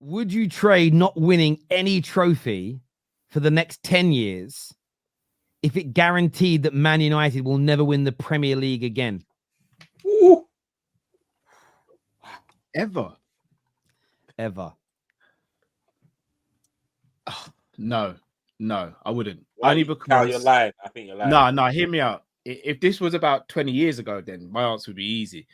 Would you trade not winning any trophy for the next 10 years if it guaranteed that Man United will never win the Premier League again? Ooh. Ever? Oh, no, I wouldn't. Only because you're lying. I think you're lying. No, hear me out. If this was about 20 years ago, then my answer would be easy.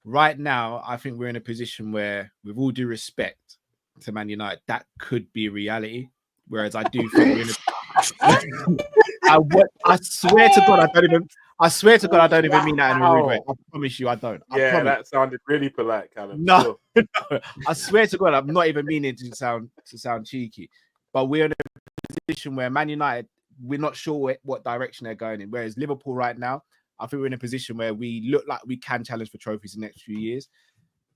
Right now, I think we're in a position where, with all due respect to Man United, that could be a reality. Whereas I do think we're in a... I swear to God, I don't even mean that in a rude way. I promise you, I don't. That sounded really polite, Callum. No, I swear to God, I'm not even meaning to sound cheeky. But we're in a position where Man United, we're not sure what direction they're going in. Whereas Liverpool right now, I think we're in a position where we look like we can challenge for trophies in the next few years.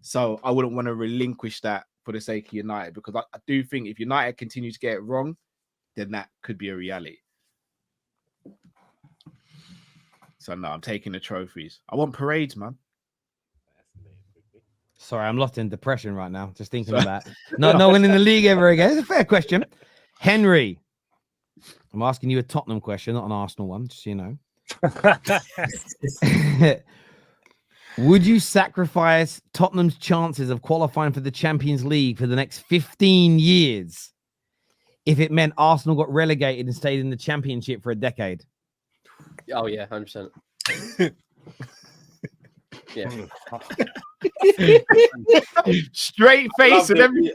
So I wouldn't want to relinquish that for the sake of United, because I do think if United continue to get it wrong, then that could be a reality. So no, I'm taking the trophies. I want parades, man. Sorry, I'm lost in depression right now. Just thinking of that. No winning the league ever again. It's a fair question. Henry, I'm asking you a Tottenham question, not an Arsenal one, just so you know. Would you sacrifice Tottenham's chances of qualifying for the Champions League for the next 15 years if it meant Arsenal got relegated and stayed in the Championship for a decade? Oh, yeah, 100%. Yeah. Straight face and everything.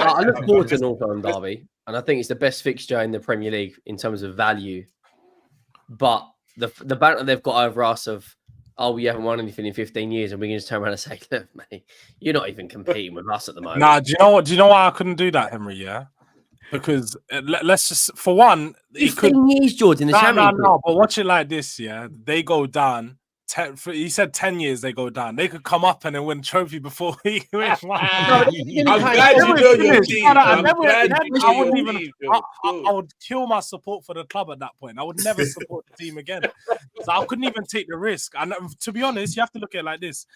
I look forward to Northern Derby, and I think it's the best fixture in the Premier League in terms of value. But the banter they've got over us of, oh, we haven't won anything in 15 years, and we can just turn around and say, look, mate, you're not even competing with us at the moment. Nah, do you know what? Do you know why I couldn't do that, Henry? Yeah, because let's just, for one, 15 years, Jordan. No, but watch it like this. Yeah, they go down. He said 10 years they go down. They could come up and then win a trophy before he wins. I'm glad you know your team. I would kill my support for the club at that point. I would never support the team again. So I couldn't even take the risk. And to be honest, you have to look at it like this.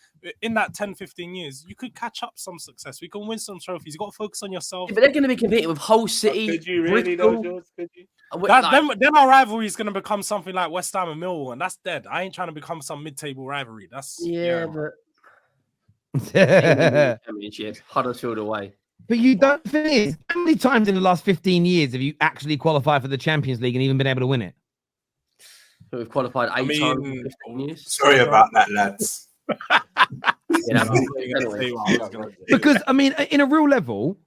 In that 10, 15 years, you could catch up some success. We can win some trophies. You got to focus on yourself. Yeah, but they're going to be competing with Hull City. Could you really know, George? Could you? Then our rivalry is going to become something like West Ham and Millwall, and that's dead. I ain't trying to become some mid-table rivalry. That's but Championship, Huddersfield away. But you don't think how many times in the last 15 years have you actually qualified for the Champions League and even been able to win it? So we've qualified 8 times in 15 years. Sorry about that, lads. Because I mean, in a real level,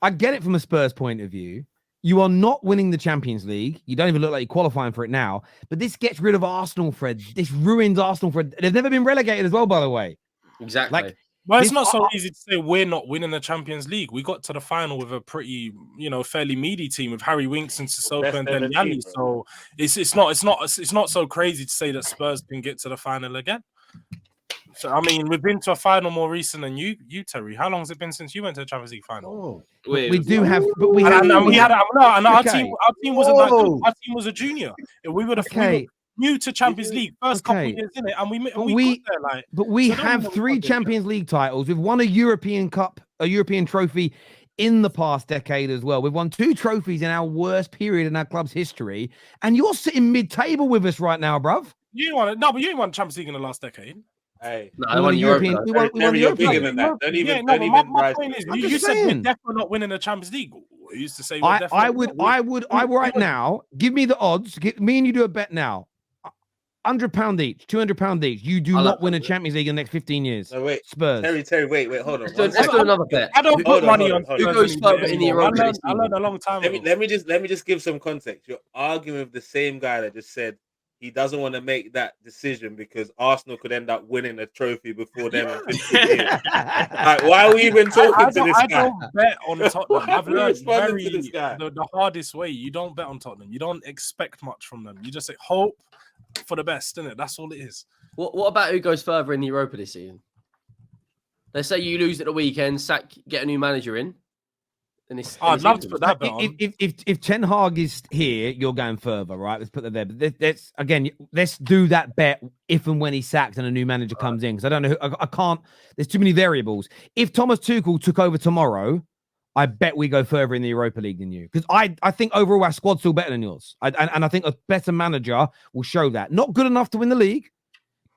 I get it from a Spurs point of view. You are not winning the Champions League. You don't even look like you're qualifying for it now. But this gets rid of Arsenal, Fred. This ruins Arsenal, Fred. They've never been relegated as well, by the way. Exactly. Well, it's not so easy to say we're not winning the Champions League. We got to the final with a pretty, fairly meaty team with Harry Winks and Sissoko and then Yanni. So it's not so crazy to say that Spurs can get to the final again. So I mean, we've been to a final more recent than you, Terry. How long has it been since you went to the Champions League final? Our team wasn't that good. Our team was a junior. We were new to Champions League first couple of years in it, and we got there. But we have 3 Champions League titles. We've won a European Cup, a European trophy in the past decade as well. We've won 2 trophies in our worst period in our club's history, and you're sitting mid-table with us right now, bruv. You ain't won Champions League in the last decade. Hey, we won European. We won you're bigger than that. Don't even. My point is, you said we're definitely not winning the Champions League. We used to say I would right now. Give me the odds. Me and you do a bet now. £100 each, £200 each. You do not win a Champions League in the next 15 years. No, wait, Spurs. Terry, wait, hold on. Let's do another bet. I don't put money on who goes further in the Europa. I learned a long time ago. Let me just give some context. You're arguing with the same guy that just said he doesn't want to make that decision because Arsenal could end up winning a trophy before them in 15 years. Like, why are we even talking to this guy? I don't bet on Tottenham. I've learned the hardest way. You don't bet on Tottenham. You don't expect much from them. You just say hope for the best, isn't it? That's all it is. What about who goes further in the Europa this season? Let's say you lose at the weekend, get a new manager in. And it's, I'd love to put that bet on. If Ten Hag is here, you're going further, right? Let's put that there. But let's do that bet if and when he's sacked and a new manager comes in. Because I don't know, I can't. There's too many variables. If Thomas Tuchel took over tomorrow, I bet we go further in the Europa League than you. Because I think overall our squad's still better than yours. And I think a better manager will show that. Not good enough to win the league,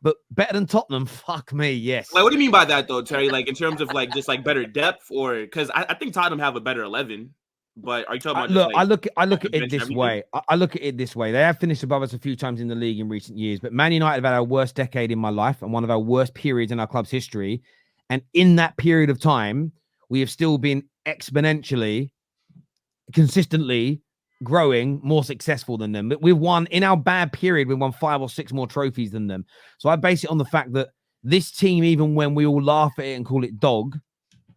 but better than Tottenham. Fuck me, yes. Like, what do you mean by that, though, Terry? Like, in terms of like just like better depth, or because I think Tottenham have a better 11. But are you talking about? Look, just, I look at it this way. I look at it this way. They have finished above us a few times in the league in recent years, but Man United have had our worst decade in my life and one of our worst periods in our club's history. And in that period of time, we have still been exponentially, consistently growing, more successful than them. But we've won in our bad period. We won 5 or 6 more trophies than them. So I base it on the fact that this team, even when we all laugh at it and call it dog,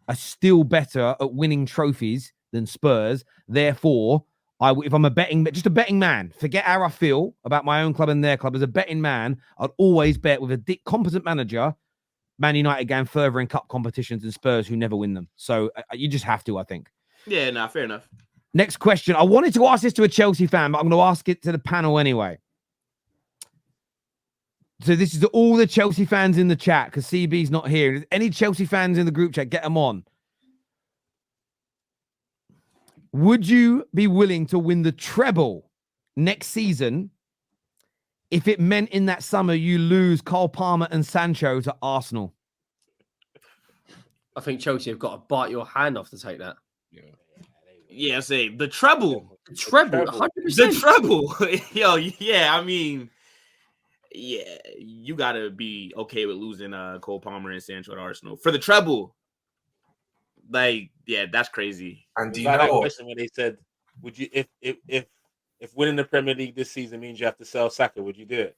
are still better at winning trophies than Spurs. Therefore, if I'm a betting man, forget how I feel about my own club and their club. As a betting man, I'd always bet with a competent manager, Man United going further in cup competitions than Spurs, who never win them. So you just have to, I think. Yeah, nah, fair enough. Next question. I wanted to ask this to a Chelsea fan, but I'm going to ask it to the panel anyway. So this is to all the Chelsea fans in the chat because CB's not here. Any Chelsea fans in the group chat, get them on. Would you be willing to win the treble next season if it meant in that summer you lose Cole Palmer and Sancho to Arsenal? I think Chelsea have got to bite your hand off to take that. Yeah, say the treble. The treble, 100%. The treble. Yo, yeah, I mean, yeah, you gotta be okay with losing Cole Palmer and Sancho at Arsenal for the treble. Like, yeah, that's crazy. And do you know that question when they said, "Would you if winning the Premier League this season means you have to sell Saka, would you do it?"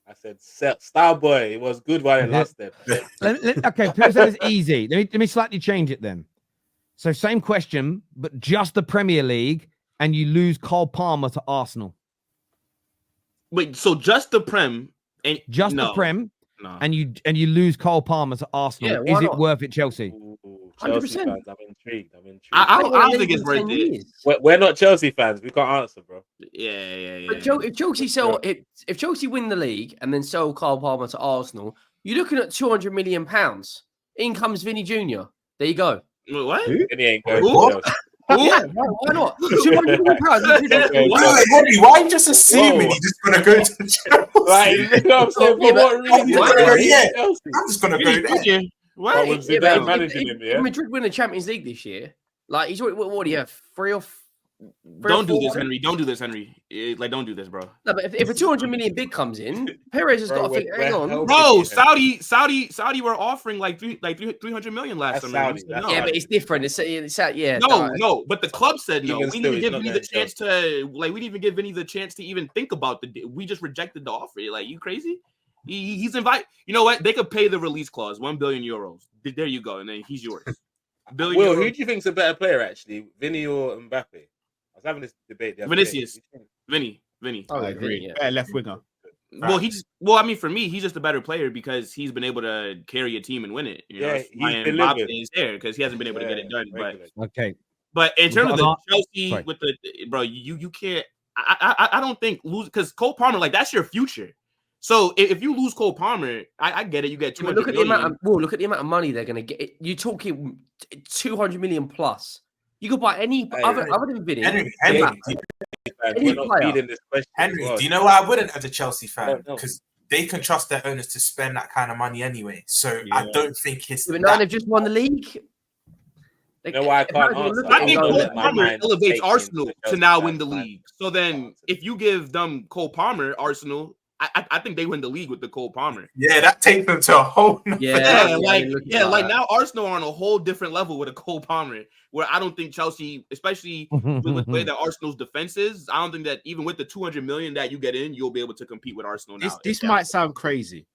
I said, "Star boy, it was good while it lasted." Okay, people say it's easy. Let me slightly change it then. So same question, but just the Premier League, and you lose Cole Palmer to Arsenal. Wait, so just the Prem and just the Prem, and you lose Cole Palmer to Arsenal. Yeah, is it worth it, Chelsea? Chelsea fans, I'm intrigued. I don't think it's worth it. We're not Chelsea fans. We can't answer, bro. Yeah. But if Chelsea win the league and then sell Cole Palmer to Arsenal, you're looking at £200 million. In comes Vinny Jr. There you go. What? Vinny ain't going to Chelsea. Yeah, why not? £200 million. Why are you just assuming he's just gonna go to Chelsea? Like, you know what I'm saying? For what reason? I'm just gonna go there. What? If Madrid win the Champions League this year, like he's what do you have? 3 or 4? Don't do this, Henry. Don't do this, Henry. Like, don't do this, bro. No, but if a 200 million bid comes in, Perez has got to think, hang on. Bro, Saudi were offering like 300 million last summer. Yeah, but it's different. It's yeah. No, but the club said no. We didn't give Vinny the chance to we didn't even give Vinny the chance to even think about we just rejected the offer. Like, you crazy? He's invited. You know what? They could pay the release clause, 1 billion euros. There you go, and then he's yours. Will, who do you think's a better player, actually, Vinny or Mbappe? I was having this debate. Vinicius. Vinny. I agree. Yeah. Better left winger. Well, I mean, for me, he's just a better player because he's been able to carry a team and win it. You know, Mbappe is there because he hasn't been able to get it done. But in terms of the Chelsea with the bro, you can't. I don't think lose because Cole Palmer, like, that's your future. So if you lose Cole Palmer, I get it. You get 200 look at the amount of money they're going to get. You're talking 200 million plus. You could buy any other than Vinny. Henry, do you know why I wouldn't as a Chelsea fan? Because they can trust their owners to spend that kind of money anyway. So I don't think it's. But now they've just won the league. You know why I can't answer? I think Cole Palmer elevates Arsenal to now win the league. So then, if you give them Cole Palmer, Arsenal, I think they win the league with the Cole Palmer. Yeah, that takes them to a whole like now Arsenal are on a whole different level with a Cole Palmer, where I don't think Chelsea, especially with the way that Arsenal's defense is, I don't think that even with the 200 million that you get in, you'll be able to compete with Arsenal now. This might sound crazy.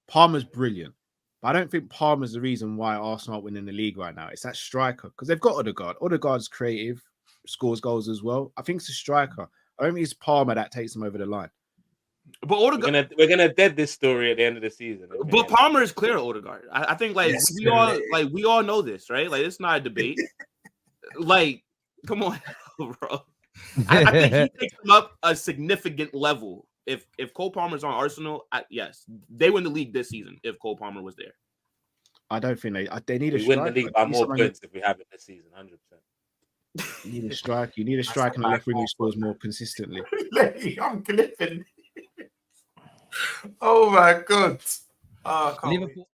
Palmer's brilliant, but I don't think Palmer's the reason why Arsenal aren't winning the league right now. It's that striker, because they've got Odegaard. Odegaard's creative, scores goals as well. I think it's a striker. I don't think it's Palmer that takes them over the line. But Odegaard, we're gonna dead this story at the end of the season. Okay? But Palmer is clear Odegaard. I think we all know this, right? Like, it's not a debate. like, come on, bro. I think he takes them up a significant level. If Cole Palmer's on Arsenal, yes, they win the league this season. If Cole Palmer was there, I don't think they need a striker. We win the league by more points if we have it this season, 100%. You need a strike. You need a strike and a left wing who scores more consistently. I'm clipping. Oh my god! Oh, Liverpool